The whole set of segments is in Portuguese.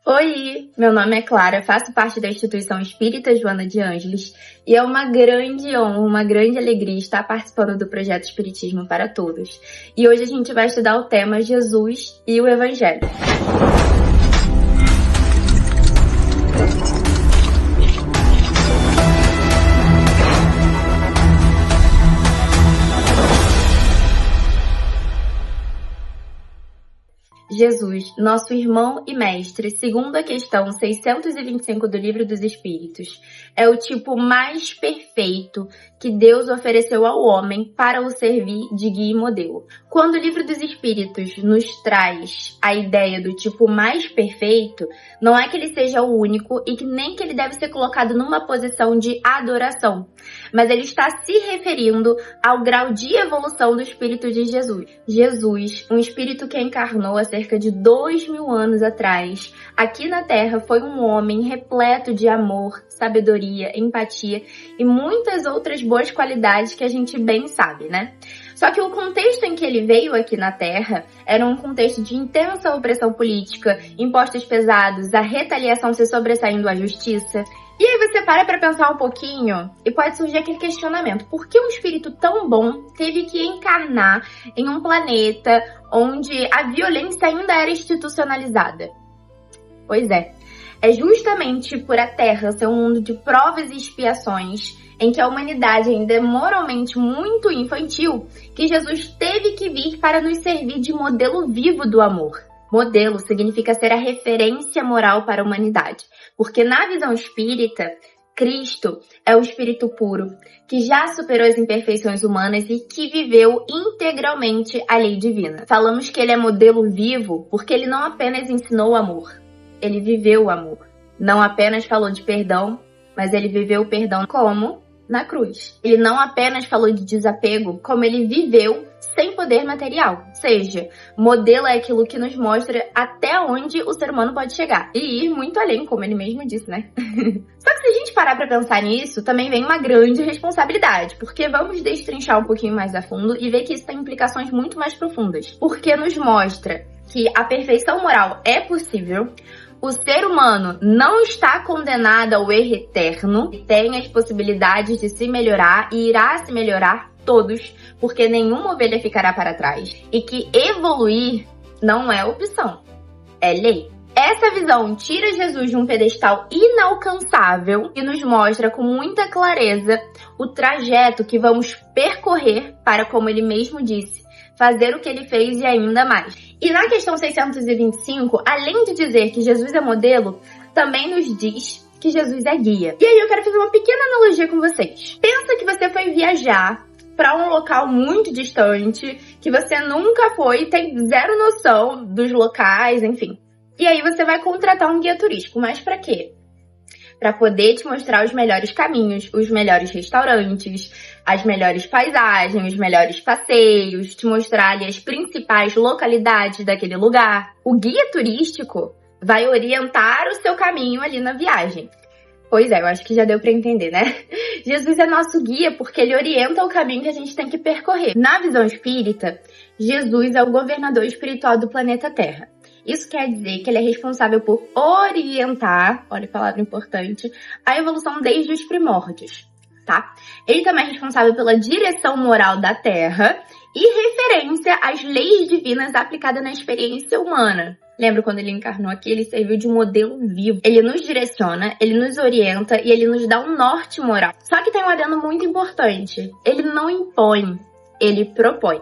Oi, meu nome é Clara, faço parte da Instituição Espírita Joana de Ângeles e é uma grande honra, uma grande alegria estar participando do projeto Espiritismo para Todos. E hoje a gente vai estudar o tema Jesus e o Evangelho. Jesus, nosso irmão e mestre, segundo a questão 625 do Livro dos Espíritos, é o tipo mais perfeito que Deus ofereceu ao homem para o servir de guia e modelo. Quando o Livro dos Espíritos nos traz a ideia do tipo mais perfeito, não é que ele seja o único e que nem que ele deve ser colocado numa posição de adoração, mas ele está se referindo ao grau de evolução do Espírito de Jesus. Jesus, um Espírito que encarnou há cerca de 2000 anos atrás, aqui na Terra, foi um homem repleto de amor, sabedoria, empatia e muitas outras boas qualidades que a gente bem sabe, né? Só que o contexto em que ele veio aqui na Terra era um contexto de intensa opressão política, impostos pesados, a retaliação se sobressaindo à justiça. E aí você para pensar um pouquinho e pode surgir aquele questionamento. Por que um espírito tão bom teve que encarnar em um planeta onde a violência ainda era institucionalizada? Pois é justamente por a Terra ser um mundo de provas e expiações, em que a humanidade ainda é moralmente muito infantil, que Jesus teve que vir para nos servir de modelo vivo do amor. Modelo significa ser a referência moral para a humanidade, porque na visão espírita, Cristo é o Espírito puro, que já superou as imperfeições humanas e que viveu integralmente a lei divina. Falamos que ele é modelo vivo porque ele não apenas ensinou o amor, ele viveu o amor. Não apenas falou de perdão, mas ele viveu o perdão como? Na cruz. Ele não apenas falou de desapego, como ele viveu sem poder material. Ou seja, modelo é aquilo que nos mostra até onde o ser humano pode chegar. E ir muito além, como ele mesmo disse, né? Só que se a gente parar pra pensar nisso, também vem uma grande responsabilidade. Porque vamos destrinchar um pouquinho mais a fundo e ver que isso tem implicações muito mais profundas. Porque nos mostra que a perfeição moral é possível. O ser humano não está condenado ao erro eterno, tem as possibilidades de se melhorar e irá se melhorar todos, porque nenhuma ovelha ficará para trás. E que evoluir não é opção, é lei. Essa visão tira Jesus de um pedestal inalcançável e nos mostra com muita clareza o trajeto que vamos percorrer para, como ele mesmo disse, fazer o que ele fez e ainda mais. E na questão 625, além de dizer que Jesus é modelo, também nos diz que Jesus é guia. E aí eu quero fazer uma pequena analogia com vocês. Pensa que você foi viajar para um local muito distante, que você nunca foi, tem zero noção dos locais, enfim. E aí você vai contratar um guia turístico, mas para quê? Para poder te mostrar os melhores caminhos, os melhores restaurantes, as melhores paisagens, os melhores passeios, te mostrar ali as principais localidades daquele lugar. O guia turístico vai orientar o seu caminho ali na viagem. Pois é, eu acho que já deu para entender, né? Jesus é nosso guia porque ele orienta o caminho que a gente tem que percorrer. Na visão espírita, Jesus é o governador espiritual do planeta Terra. Isso quer dizer que ele é responsável por orientar, olha a palavra importante, a evolução desde os primórdios, tá? Ele também é responsável pela direção moral da Terra e referência às leis divinas aplicadas na experiência humana. Lembra quando ele encarnou aqui? Ele serviu de modelo vivo. Ele nos direciona, ele nos orienta e ele nos dá um norte moral. Só que tem um adendo muito importante. Ele não impõe, ele propõe.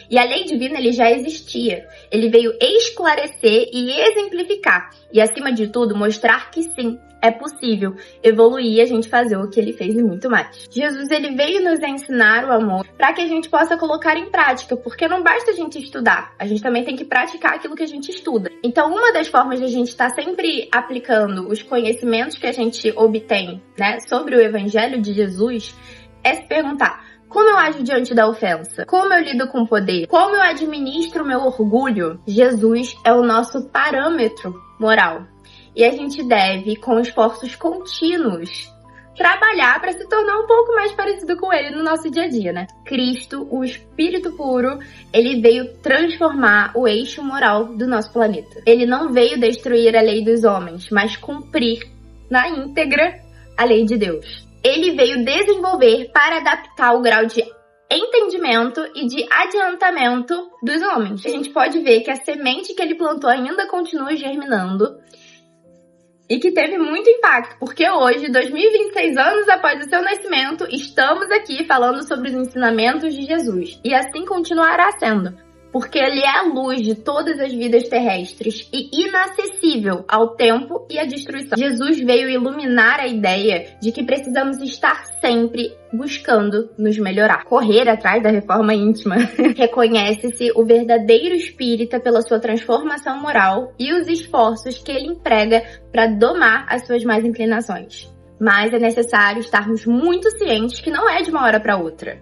E a lei divina ele já existia. Ele veio esclarecer e exemplificar. E, acima de tudo, mostrar que sim, é possível evoluir e a gente fazer o que ele fez e muito mais. Jesus ele veio nos ensinar o amor para que a gente possa colocar em prática. Porque não basta a gente estudar. A gente também tem que praticar aquilo que a gente estuda. Então, uma das formas de a gente estar sempre aplicando os conhecimentos que a gente obtém, né, sobre o Evangelho de Jesus é se perguntar: como eu ajo diante da ofensa? Como eu lido com o poder? Como eu administro o meu orgulho? Jesus é o nosso parâmetro moral. E a gente deve, com esforços contínuos, trabalhar para se tornar um pouco mais parecido com ele no nosso dia a dia, né? Cristo, o Espírito puro, ele veio transformar o eixo moral do nosso planeta. Ele não veio destruir a lei dos homens, mas cumprir na íntegra a lei de Deus. Ele veio desenvolver para adaptar o grau de entendimento e de adiantamento dos homens. A gente pode ver que a semente que ele plantou ainda continua germinando e que teve muito impacto, porque hoje, 2026 anos após o seu nascimento, estamos aqui falando sobre os ensinamentos de Jesus. E assim continuará sendo, porque ele é a luz de todas as vidas terrestres e inacessível ao tempo e à destruição. Jesus veio iluminar a ideia de que precisamos estar sempre buscando nos melhorar. Correr atrás da reforma íntima. Reconhece-se o verdadeiro espírita pela sua transformação moral e os esforços que ele emprega para domar as suas más inclinações. Mas é necessário estarmos muito cientes que não é de uma hora para outra.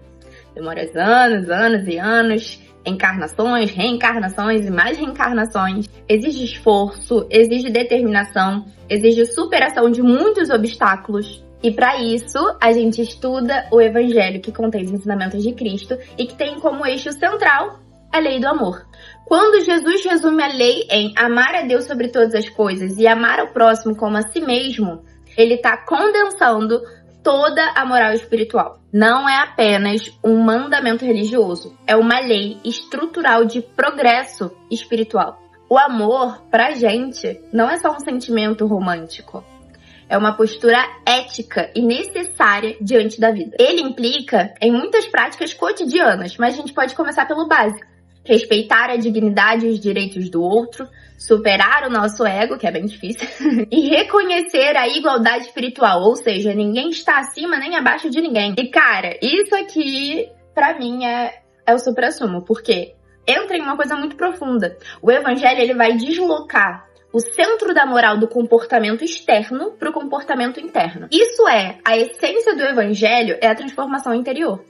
Demora anos e anos, encarnações, reencarnações e mais reencarnações. Exige esforço, exige determinação, exige superação de muitos obstáculos. E para isso, a gente estuda o Evangelho, que contém os ensinamentos de Cristo e que tem como eixo central a lei do amor. Quando Jesus resume a lei em amar a Deus sobre todas as coisas e amar ao próximo como a si mesmo, ele está condensando toda a moral espiritual. Não é apenas um mandamento religioso, é uma lei estrutural de progresso espiritual. O amor, pra gente, não é só um sentimento romântico. É uma postura ética e necessária diante da vida. Ele implica em muitas práticas cotidianas, mas a gente pode começar pelo básico. Respeitar a dignidade e os direitos do outro, superar o nosso ego, que é bem difícil, e reconhecer a igualdade espiritual, ou seja, ninguém está acima nem abaixo de ninguém. E cara, isso aqui, pra mim, é o suprassumo, porque entra em uma coisa muito profunda. O Evangelho, ele vai deslocar o centro da moral do comportamento externo para o comportamento interno. Isso é, a essência do Evangelho é a transformação interior.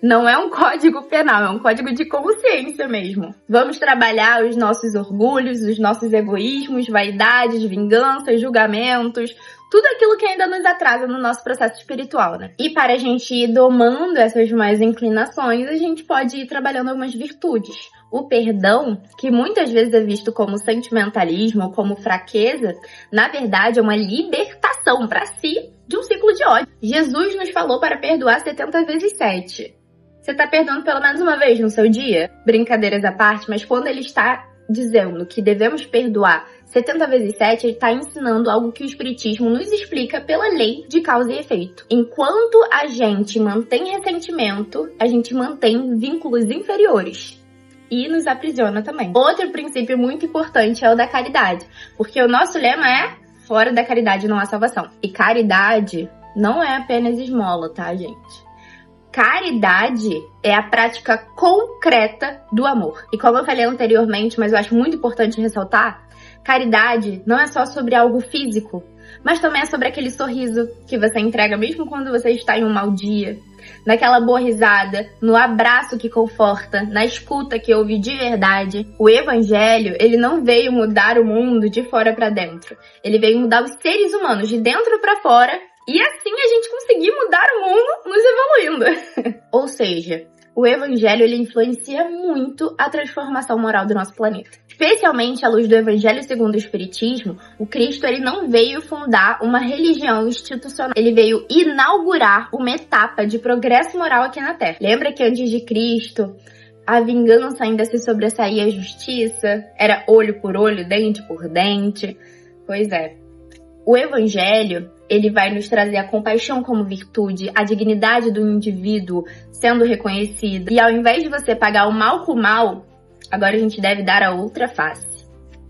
Não é um código penal, é um código de consciência mesmo. Vamos trabalhar os nossos orgulhos, os nossos egoísmos, vaidades, vinganças, julgamentos, tudo aquilo que ainda nos atrasa no nosso processo espiritual, né? E para a gente ir domando essas más inclinações, a gente pode ir trabalhando algumas virtudes. O perdão, que muitas vezes é visto como sentimentalismo ou como fraqueza, na verdade é uma libertação para si de um ciclo de ódio. Jesus nos falou para perdoar 70 vezes 7. Você tá perdoando pelo menos uma vez no seu dia? Brincadeiras à parte, mas quando ele está dizendo que devemos perdoar 70 vezes 7, ele está ensinando algo que o Espiritismo nos explica pela lei de causa e efeito. Enquanto a gente mantém ressentimento, a gente mantém vínculos inferiores. E nos aprisiona também. Outro princípio muito importante é o da caridade, porque o nosso lema é: fora da caridade não há salvação. E caridade não é apenas esmola, tá, gente? Caridade é a prática concreta do amor. E como eu falei anteriormente, mas eu acho muito importante ressaltar, caridade não é só sobre algo físico, mas também é sobre aquele sorriso que você entrega mesmo quando você está em um mau dia, naquela boa risada, no abraço que conforta, na escuta que ouve de verdade. O Evangelho, ele não veio mudar o mundo de fora para dentro. Ele veio mudar os seres humanos de dentro para fora, e assim a gente conseguir mudar o mundo nos evoluindo. Ou seja, o Evangelho, ele influencia muito a transformação moral do nosso planeta. Especialmente à luz do Evangelho segundo o Espiritismo, o Cristo, ele não veio fundar uma religião institucional. Ele veio inaugurar uma etapa de progresso moral aqui na Terra. Lembra que antes de Cristo, a vingança ainda se sobressaía à justiça? Era olho por olho, dente por dente? Pois é. O Evangelho, ele vai nos trazer a compaixão como virtude, a dignidade do indivíduo sendo reconhecida. E ao invés de você pagar o mal com o mal, agora a gente deve dar a outra face.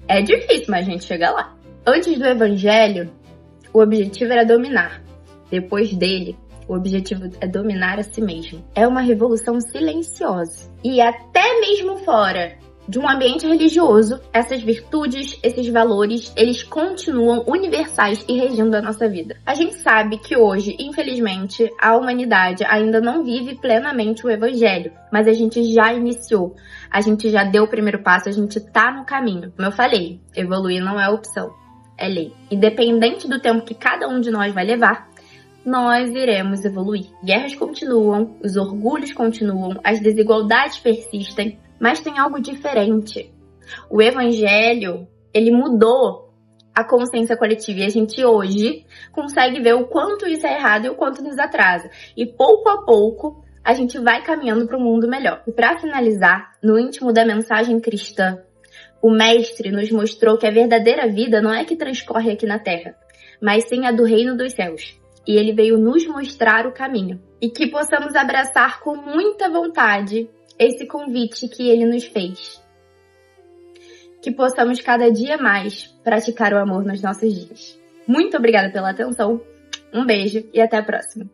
É difícil, mas a gente chega lá. Antes do Evangelho, o objetivo era dominar. Depois dele, o objetivo é dominar a si mesmo. É uma revolução silenciosa. E até mesmo fora de um ambiente religioso, essas virtudes, esses valores, eles continuam universais e regindo a nossa vida. A gente sabe que hoje, infelizmente, a humanidade ainda não vive plenamente o Evangelho, mas a gente já iniciou, a gente já deu o primeiro passo, a gente tá no caminho. Como eu falei, evoluir não é opção, é lei. Independente do tempo que cada um de nós vai levar, nós iremos evoluir. Guerras continuam, os orgulhos continuam, as desigualdades persistem, mas tem algo diferente. O evangelho, ele mudou a consciência coletiva e a gente hoje consegue ver o quanto isso é errado e o quanto nos atrasa. E pouco a pouco a gente vai caminhando para um mundo melhor. E para finalizar, no íntimo da mensagem cristã, o Mestre nos mostrou que a verdadeira vida não é que transcorre aqui na Terra, mas sim a do reino dos céus. E ele veio nos mostrar o caminho. E que possamos abraçar com muita vontade esse convite que ele nos fez. Que possamos cada dia mais praticar o amor nos nossos dias. Muito obrigada pela atenção, um beijo e até a próxima.